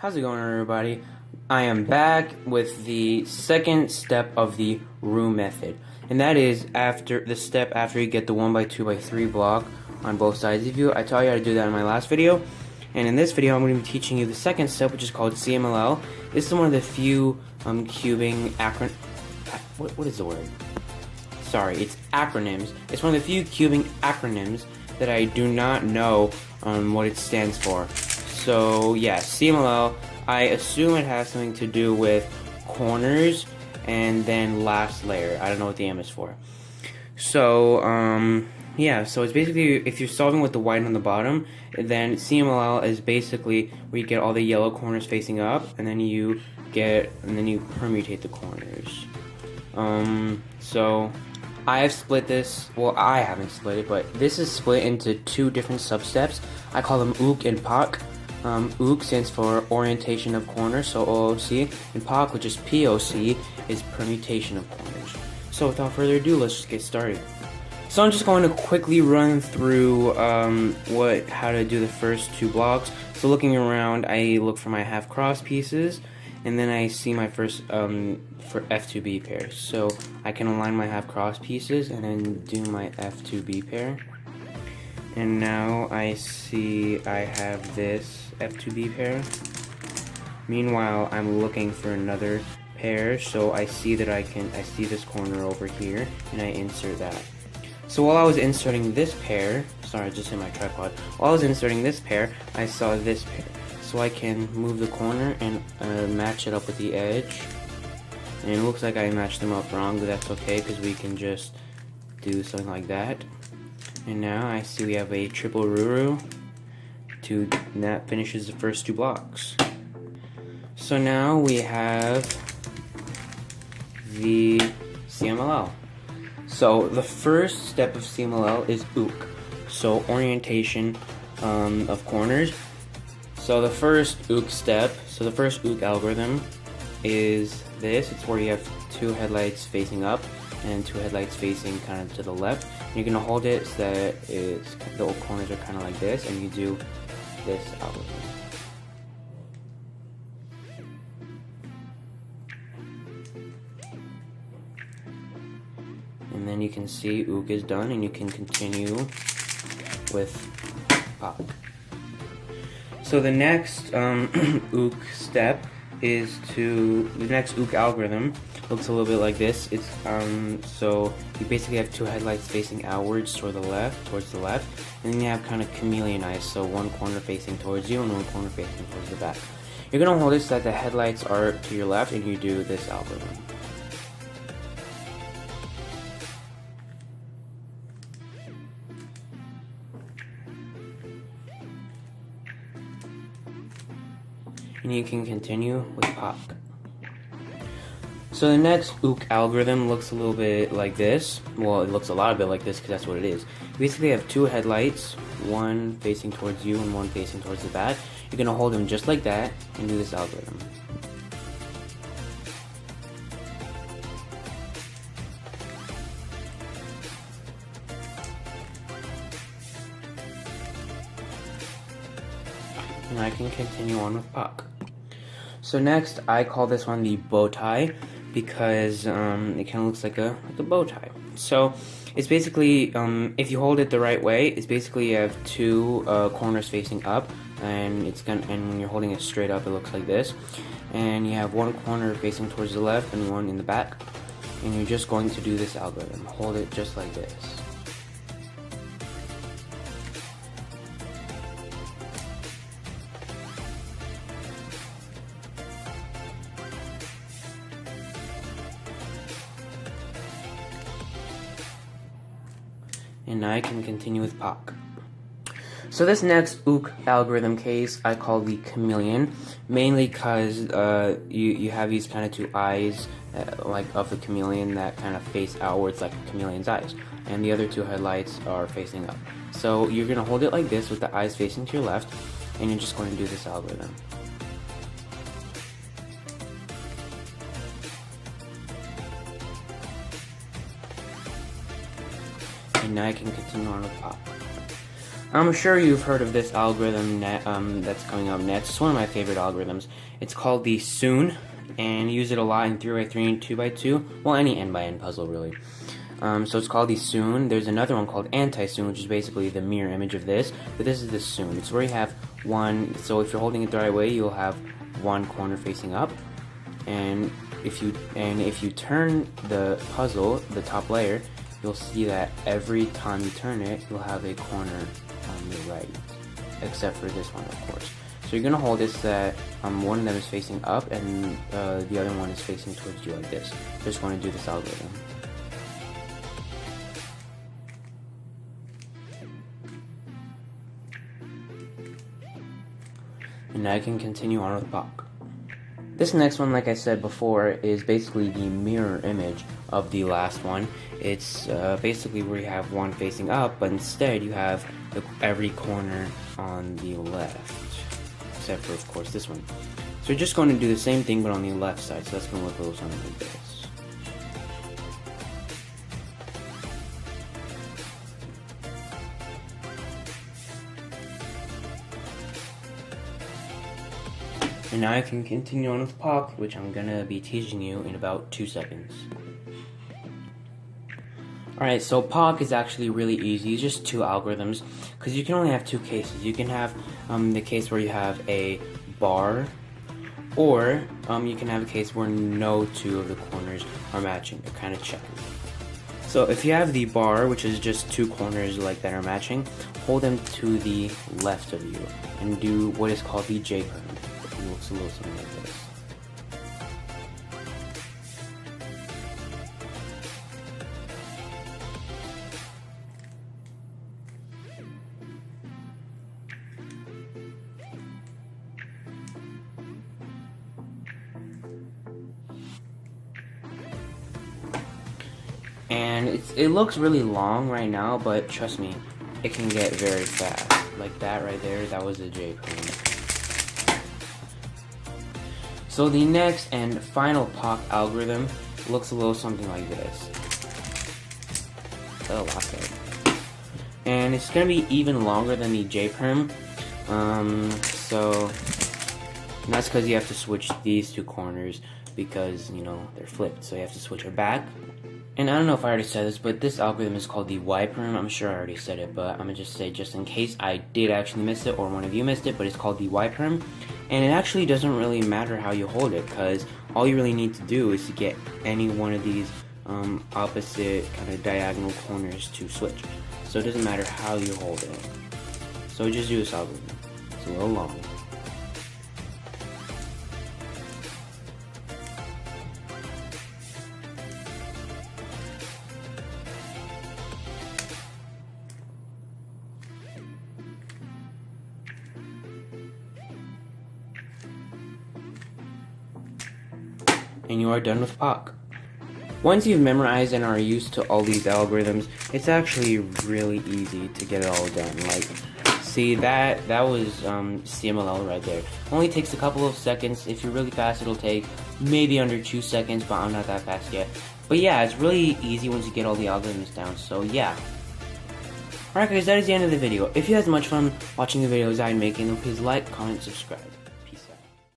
How's it going, everybody? I am back with the second step of the Roux method, and that is after the step after you get the 1x2x3 block on both sides of you. I taught you how to do that in my last video, and in this video I'm going to be teaching you the second step, which is called CMLL. This is one of the few cubing what is the word? Sorry, it's acronyms. It's one of the few cubing acronyms that I do not know what it stands for. So yeah, CMLL, I assume it has something to do with corners and then last layer. I don't know what the M is for. So yeah, so it's basically, if you're solving with the white on the bottom, then CMLL is basically where you get all the yellow corners facing up, and then you permutate the corners. So I have split this, well, I haven't split it, but this is split into two different sub-steps. I call them OOC and POC. OOC stands for orientation of corners, so OOC, and POC, which is POC, is permutation of corners. So without further ado, let's just get started. So I'm just going to quickly run through how to do the first two blocks. So looking around, I look for my half cross pieces, and then I see my first for F2B pair. So I can align my half cross pieces and then do my F2B pair. And now I see I have this F2B pair. Meanwhile, I'm looking for another pair, so I see that I see this corner over here, and I insert that. So while I was inserting this pair, sorry, I just hit my tripod. While I was inserting this pair, I saw this pair. So I can move the corner and match it up with the edge. And it looks like I matched them up wrong, but that's okay, because we can just do something like that. And now I see we have a triple Roux, and that finishes the first two blocks. So now we have the CMLL. So the first step of CMLL is OOC, so orientation of corners. So the first OOC step, so the first OOC algorithm is this. It's where you have two headlights facing up and two headlights facing kind of to the left. And you're gonna hold it so that the corners are kind of like this, and you do this algorithm. And then you can see OOC is done, and you can continue with POC. So the next OOC step is the next OOC algorithm looks a little bit like this. It's so you basically have two headlights facing outwards towards the left, and then you have kind of chameleon eyes, so one corner facing towards you and one corner facing towards the back. You're gonna hold it so that the headlights are to your left, and you do this algorithm. And you can continue with POC. So the next OOC algorithm looks a little bit like this. Well, it looks a lot of bit like this because that's what it is. You basically have two headlights, one facing towards you and one facing towards the back. You're going to hold them just like that and do this algorithm. And I can continue on with POC. So next, I call this one the bow tie because it kind of looks like a bow tie. So it's basically, if you hold it the right way, it's basically you have two corners facing up, and when you're holding it straight up, it looks like this. And you have one corner facing towards the left and one in the back, and you're just going to do this algorithm. Hold it just like this. And now I can continue with POC. So this next OOC algorithm case I call the chameleon, mainly because you have these kind of two eyes like of the chameleon that kind of face outwards like a chameleon's eyes, and the other two headlights are facing up. So you're going to hold it like this with the eyes facing to your left, and you're just going to do this algorithm. And now I can continue on with POC. I'm sure you've heard of this algorithm that's coming up next. It's one of my favorite algorithms. It's called the Soon, and you use it a lot in 3x3 and 2x2. Well, any n-by-n puzzle, really. So it's called the Soon. There's another one called Anti-Soon, which is basically the mirror image of this. But this is the Soon. It's where you have one. So if you're holding it the right way, you'll have one corner facing up, and if you turn the puzzle, the top layer, you'll see that every time you turn it, you'll have a corner on the right, except for this one, of course. So you're gonna hold this that one of them is facing up and the other one is facing towards you like this. Just want to do this algorithm. And now I can continue on with Bach. This next one, like I said before, is basically the mirror image of the last one. It's basically where you have one facing up, but instead you have every corner on the left, except for, of course, this one. So you're just going to do the same thing, but on the left side, so that's going to look a little something like this. And now I can continue on with Pop, which I'm gonna be teaching you in about 2 seconds. Alright, so POC is actually really easy. It's just 2 algorithms, because you can only have 2 cases. You can have the case where you have a bar, or you can have a case where no 2 of the corners are matching. They're kind of checkered. So if you have the bar, which is just 2 corners like that are matching, hold them to the left of you and do what is called the J-perm. It looks a little something like this. And it looks really long right now, but trust me, it can get very fast. Like that right there, that was a J-perm. So the next and final POC algorithm looks a little something like this. Oh, okay. And it's going to be even longer than the J-perm. So that's because you have to switch these 2 corners because, you know, they're flipped. So you have to switch her back. And I don't know if I already said this, but this algorithm is called the Y-perm. I'm sure I already said it, but I'm going to just say just in case I did actually miss it or one of you missed it, but it's called the Y-perm. And it actually doesn't really matter how you hold it, because all you really need to do is to get any one of these opposite kind of diagonal corners to switch. So it doesn't matter how you hold it. So just do this algorithm. It's a little long. And you are done with POC. Once you've memorized and are used to all these algorithms, it's actually really easy to get it all done. Like, see, that was CMLL right there. Only takes a couple of seconds. If you're really fast, it'll take maybe under 2 seconds, but I'm not that fast yet. But yeah, it's really easy once you get all the algorithms down, so yeah. Alright guys, that is the end of the video. If you had as much fun watching the videos I'm making, then please like, comment, subscribe.